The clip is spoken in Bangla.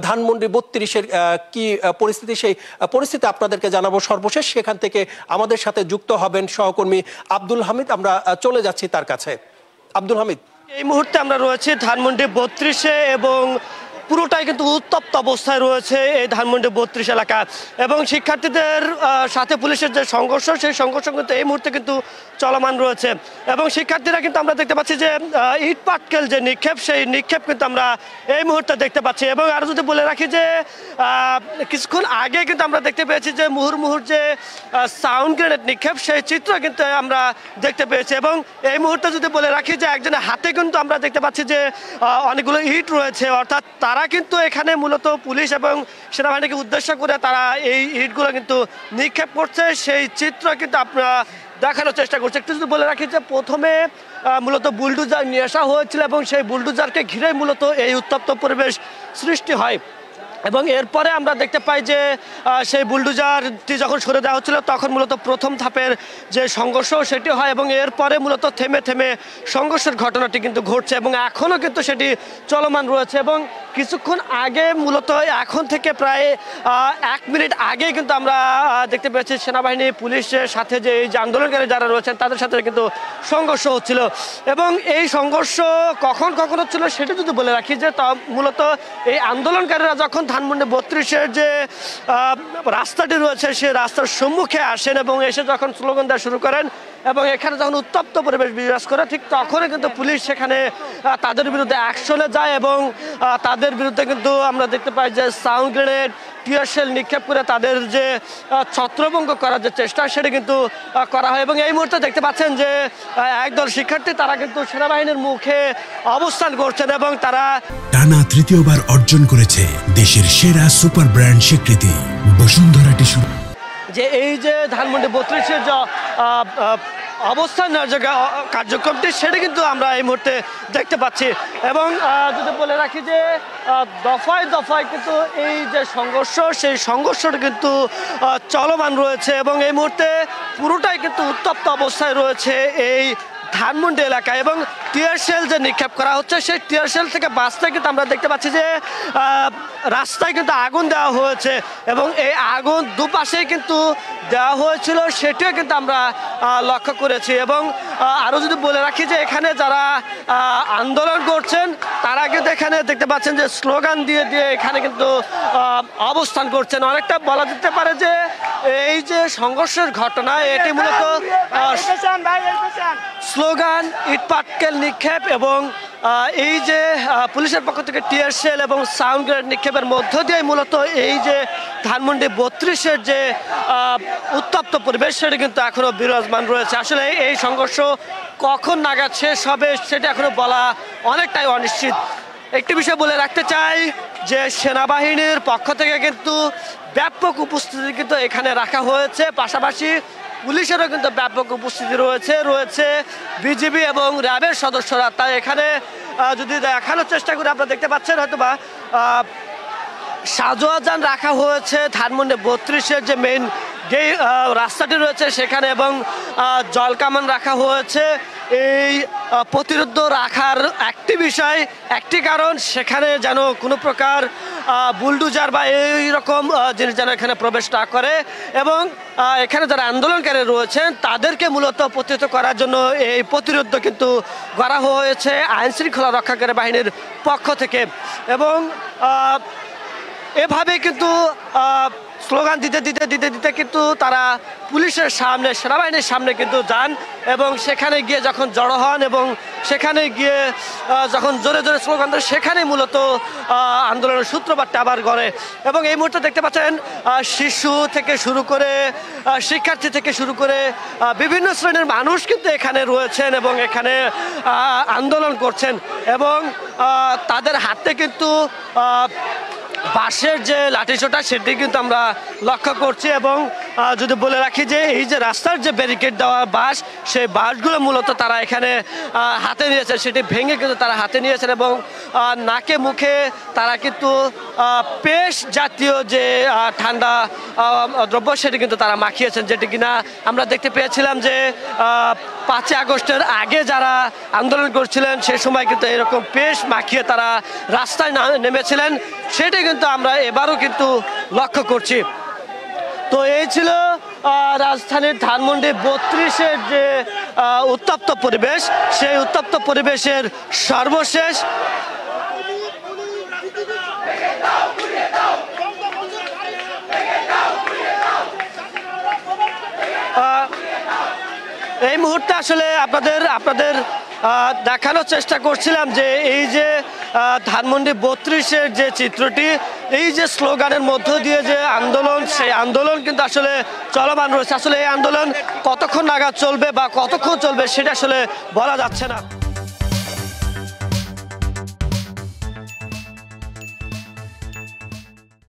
ধানমন্ডি ৩২-এর কি পরিস্থিতি, সেই পরিস্থিতি আপনাদেরকে জানাবো সর্বশেষ। সেখান থেকে আমাদের সাথে যুক্ত হবেন সহকর্মী আব্দুল হামিদ। আমরা চলে যাচ্ছি তার কাছে। আব্দুল হামিদ, এই মুহূর্তে আমরা রয়েছি ধানমন্ডি ৩২-এ এবং পুরোটাই কিন্তু উত্তপ্ত অবস্থায় রয়েছে এই ধানমন্ডি ৩২ এলাকা। এবং শিক্ষার্থীদের সাথে পুলিশের যে সংঘর্ষ, সেই সংঘর্ষ কিন্তু এই মুহূর্তে কিন্তু চলমান রয়েছে। এবং শিক্ষার্থীরা কিন্তু আমরা দেখতে পাচ্ছি যে ইট পাটকেল যে নিক্ষেপ, সেই নিক্ষেপ কিন্তু আমরা এই মুহূর্তে দেখতে পাচ্ছি। এবং আরও যদি বলে রাখি যে কিছুক্ষণ আগে কিন্তু আমরা দেখতে পেয়েছি যে মুহুর্মুহুর যে সাউন্ড গ্রেনেড নিক্ষেপ, সেই চিত্র কিন্তু আমরা দেখতে পেয়েছি। এবং এই মুহূর্তে যদি বলে রাখি যে একজনের হাতে কিন্তু আমরা দেখতে পাচ্ছি যে অনেকগুলো ইট রয়েছে, অর্থাৎ তারা কিন্তু এখানে মূলত পুলিশ এবং সেনাবাহিনীকে উদ্দেশ্য করে তারা এই ইটগুলো কিন্তু নিক্ষেপ করছে, সেই চিত্র কিন্তু আপনারা দেখানোর চেষ্টা করছে। একটু যদি বলে রাখি যে প্রথমে মূলত বুলডোজার নিয়ে আসা হয়েছিল এবং সেই বুলডোজারকে ঘিরে মূলত এই উত্তপ্ত পরিবেশ সৃষ্টি হয়। এবং এরপরে আমরা দেখতে পাই যে সেই বুলডোজারটি যখন সরে দেওয়া হচ্ছিল তখন মূলত প্রথম ধাপের যে সংঘর্ষ সেটি হয় এবং এরপরে মূলত থেমে থেমে সংঘর্ষের ঘটনাটি কিন্তু ঘটছে এবং এখনও কিন্তু সেটি চলমান রয়েছে। এবং কিছুক্ষণ আগে মূলত এখন থেকে প্রায় 1 মিনিট আগেই কিন্তু আমরা দেখতে পেয়েছি সেনাবাহিনী পুলিশের সাথে যে এই যে আন্দোলনকারী যারা রয়েছেন তাদের সাথে কিন্তু সংঘর্ষ হচ্ছিল। এবং এই সংঘর্ষ কখন হচ্ছিল সেটা যদি বলে রাখি যে মূলত এই আন্দোলনকারীরা যখন ধানমন্ডি ৩২-এর যে রাস্তাটি রয়েছে সেই রাস্তার সম্মুখে আসেন এবং এসে যখন স্লোগান দেওয়া শুরু করেন এবং এখানে যখন উত্তপ্ত পরিবেশ বিরাজ করে, ঠিক তখনই কিন্তু পুলিশ সেখানে তাদের বিরুদ্ধে অ্যাকশনে যায় এবং তাদের বিরুদ্ধে কিন্তু আমরা দেখতে পাই যে সাউন্ড গ্রেনেড, টিয়ার শেল নিক্ষেপ করে তাদের যে ছত্রভঙ্গ করার যে চেষ্টা সেটা কিন্তু করা হয়। এবং এই মুহূর্তে দেখতে পাচ্ছেন যে একদল শিক্ষার্থী তারা কিন্তু সেনাবাহিনীর মুখে অবস্থান করছেন এবং তারা টানা তৃতীয়বার অর্জন করেছে দেশের সেরা সুপার ব্র্যান্ড স্বীকৃতি বসুন্ধরা টিস্যু। যে এই যে ধানমন্ডি ৩২-এর যে অবস্থান নেওয়ার যে কার্যক্রমটি সেটা কিন্তু আমরা এই মুহূর্তে দেখতে পাচ্ছি। এবং যদি বলে রাখি যে দফায় দফায় কিন্তু এই যে সংঘর্ষ, সেই সংঘর্ষটা কিন্তু চলমান রয়েছে এবং এই মুহূর্তে পুরোটাই কিন্তু উত্তপ্ত অবস্থায় রয়েছে এই ধানমন্ডি এলাকায়। এবং টিয়ার শেল যে নিক্ষেপ করা হচ্ছে সেই টিয়ার শেল থেকে বাঁচতে কিন্তু আমরা দেখতে পাচ্ছি যে রাস্তায় কিন্তু আগুন দেওয়া হয়েছে এবং এই আগুন দুপাশেই কিন্তু দেওয়া হয়েছিল সেটিও কিন্তু আমরা লক্ষ্য করেছি। এবং আরও যদি বলে রাখি যে এখানে যারা আন্দোলন করছেন তারা কিন্তু এখানে দেখতে পাচ্ছেন যে স্লোগান দিয়ে দিয়ে এখানে কিন্তু অবস্থান করছেন। অনেকটা বলা যেতে পারে যে এই যে সংঘর্ষের ঘটনা এটি মূলত স্লোগান, ইটপাটকেল নিক্ষেপ এবং এই যে পুলিশের পক্ষ থেকে টিয়ার শেল এবং সাউন্ড গ্রেনেড নিক্ষেপের মধ্য দিয়ে মূলত এই যে ধানমন্ডি ৩২-এর যে উত্তপ্ত পরিবেশ সেটা কিন্তু এখনও বিরাজমান রয়েছে। আসলে এই সংঘর্ষ কখন নাগাদ শেষ হবে সেটা এখনও বলা অনেকটাই অনিশ্চিত। একটি বিষয় বলে রাখতে চাই যে সেনাবাহিনীর পক্ষ থেকে কিন্তু ব্যাপক উপস্থিতি কিন্তু এখানে রাখা হয়েছে, পাশাপাশি পুলিশেরও কিন্তু ব্যাপক উপস্থিতি রয়েছে বিজিবি এবং র্যাবের সদস্যরা। তাই এখানে যদি দেখানোর চেষ্টা করে আপনারা দেখতে পাচ্ছেন হয়তোবা সাজোয়াজান রাখা হয়েছে ধানমন্ডি ৩২-এর যে মেইন যে রাস্তাটি রয়েছে সেখানে এবং জলকামান রাখা হয়েছে। এই প্রতিরোধ রাখার একটি বিষয়, একটি কারণ সেখানে যেন কোনো প্রকার বুলডোজার বা এই রকম জিনিস যেন এখানে প্রবেশ না করে এবং এখানে যারা আন্দোলনকারী রয়েছেন তাদেরকে মূলত প্রতিহত করার জন্য এই প্রতিরোধ কিন্তু করা হয়েছে আইন শৃঙ্খলা রক্ষাকারী বাহিনীর পক্ষ থেকে। এবং এভাবে কিন্তু স্লোগান দিতে কিন্তু তারা পুলিশের সামনে, সেনাবাহিনীর সামনে কিন্তু যান এবং সেখানে গিয়ে যখন জড়ো হন এবং সেখানে গিয়ে যখন জোরে জোরে স্লোগান দেন সেখানেই মূলত আন্দোলনের সূত্রপাতটা আবার গড়ে। এবং এই মুহূর্তে দেখতে পাচ্ছেন শিশু থেকে শুরু করে শিক্ষার্থী থেকে শুরু করে বিভিন্ন শ্রেণীর মানুষ কিন্তু এখানে রয়েছেন এবং এখানে আন্দোলন করছেন এবং তাদের হাতে কিন্তু বাঁশের যে লাঠিসোঁটা সেটি কিন্তু আমরা লক্ষ্য করছি। এবং যদি বলে রাখি যে এই যে রাস্তার যে ব্যারিকেড দেওয়া বাঁশ, সেই বাঁশগুলো মূলত তারা এখানে হাতে নিয়েছেন, সেটি ভেঙে কিন্তু তারা হাতে নিয়েছেন এবং নাকে মুখে তারা কিন্তু পেশ জাতীয় যে ঠান্ডা দ্রব্য সেটি কিন্তু তারা মাখিয়েছেন, যেটি কিনা আমরা দেখতে পেয়েছিলাম যে 5 আগস্টের আগে যারা আন্দোলন করছিলেন সে সময় কিন্তু এরকম পেশ মাখিয়ে তারা রাস্তায় নেমেছিলেন, সেটি কিন্তু আমরা এবারও কিন্তু লক্ষ্য করছি। তো এই ছিল রাজধানীর ধানমন্ডি 32-এর যে উত্তপ্ত পরিবেশ, সেই উত্তপ্ত পরিবেশের সর্বশেষ এই মুহূর্তে আসলে আপনাদের দেখানোর চেষ্টা করছিলাম যে এই যে ধানমন্ডি 32-এর যে চিত্রটি, এই যে স্লোগানের মধ্য দিয়ে যে আন্দোলন, সেই আন্দোলন কিন্তু আসলে চলমান রয়েছে। আসলে এই আন্দোলন কতক্ষণ নাগাদ চলবে বা কতক্ষণ চলবে সেটা আসলে বলা যাচ্ছে না।